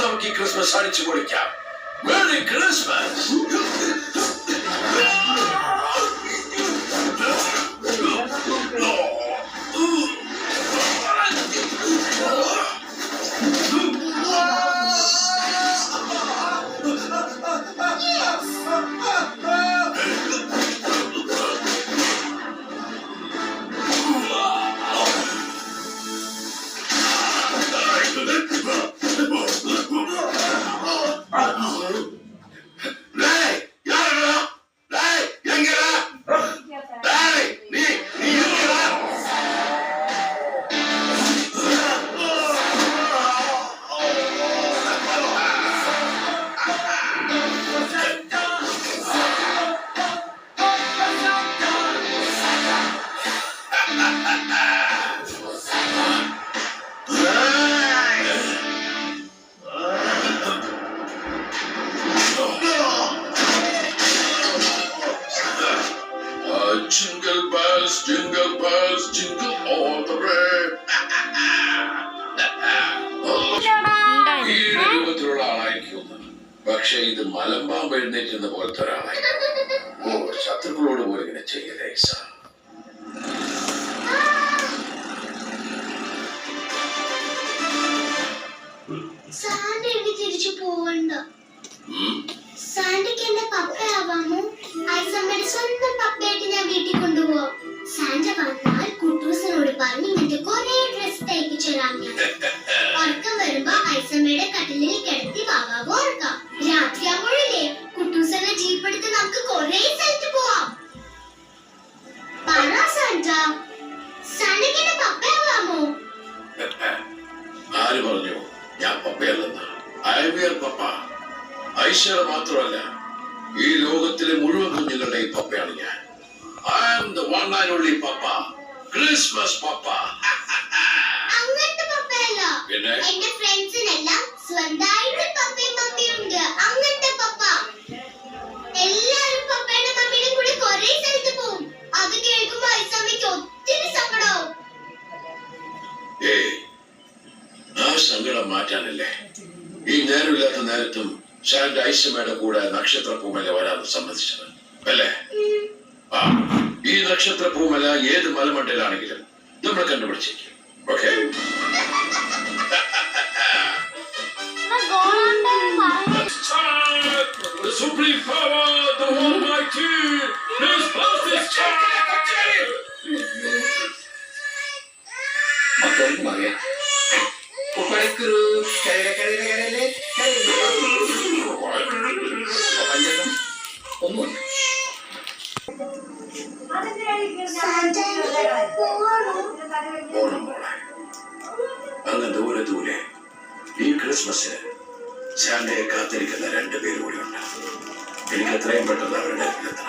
നമുക്ക് ഈ ക്രിസ്മസ് അടിച്ചു പൊളിക്കാം. Merry Christmas! Jingle bells, jingle all the way. ഈ രൂപത്തിലുള്ള ആളായിരിക്കും, പക്ഷെ ഇത് മലമ്പാമ്പ് എഴുന്നേറ്റുന്ന പോലത്തെ ഒരാളായി. ഓ, ശത്രുക്കളോട് പോലും ഇങ്ങനെ ചെയ്യലേ സാർ. തിരിച്ചു പോവണ്ട. സാന്റയ്ക്ക് എന്റെ പപ്പയാവാമോ? ഐസമ്മയുടെ സ്വന്തം പപ്പയായിട്ട് ഞാൻ വീട്ടിൽ കൊണ്ടുപോവാം. സാന്റ വന്നാൽ കുട്ടൂസിനോട് പറഞ്ഞ് ഇങ്ങനത്തെ കുറെ ഡ്രസ് തയ്പ്പിച്ചു തരാം. ഞാൻ ഉറക്കം വരുമ്പോ ഐസമ്മയുടെ കട്ടിലിൽ കിടത്തി വാവാവോ ഉറക്കാം. രാത്രിയാകുമ്പോഴല്ലേ കുട്ടൂസനെ ജീപ്പെടുത്ത് നമുക്ക് കുറെ സ്ഥലത്ത് പോവാം. പറ സാന്റ, സാന്റയ്ക്ക് എന്റെ പപ്പയാവാമോ? ആര് പറഞ്ഞു ഞാൻ പപ്പയല്ലെന്ന്? ഐ ആം യുവർ പപ്പ. ഐശ്വര്യ മാത്രമല്ല, ഈ ലോകത്തിലെ മുഴുവൻ കുഞ്ഞുങ്ങളുടെയും പപ്പയാണ് ഞാൻ. I am the one and only Papa. Christmas Papa. അങ്ങനത്തെ പപ്പയല്ല. എന്റെ ഫ്രണ്ട്സിനെല്ലാം സ്വന്തമായിട്ട് പപ്പയും മമ്മിയുണ്ട്. അങ്ങനത്തെ പപ്പ. എല്ലാരും പപ്പയുടെ മമ്മിയുടെ കൂടെ കുറെ സ്ഥലത്ത് പോകും. അത് കേൾക്കുമ്പോ ഐസമ്മയ്ക്ക് ഒത്തിരി സങ്കടവും. ആ സങ്കടം മാറ്റാനല്ലേ ഈ നേരമില്ലാത്ത നേരത്തും സാന്റ ഐസമ്മയുടെ കൂടെ നക്ഷത്രപ്പൂമല വരാതെ സമ്മതിച്ചത് അല്ലേ? ഈ നക്ഷത്രപ്പൂമല ഏത് മലമണ്ടലാണെങ്കിലും നമ്മൾ കണ്ടുപിടിച്ചേക്കും. ഓക്കെ, ഒന്നുമില്ല. അങ്ങ് ദൂരെ ദൂരെ ഈ ക്രിസ്മസിന് സാന്റയെ കാത്തിരിക്കുന്ന 2 പേര് കൂടിയുണ്ട്. എനിക്ക് എത്രയും പെട്ടെന്ന് അവരുടെ അടുത്തെത്തണം.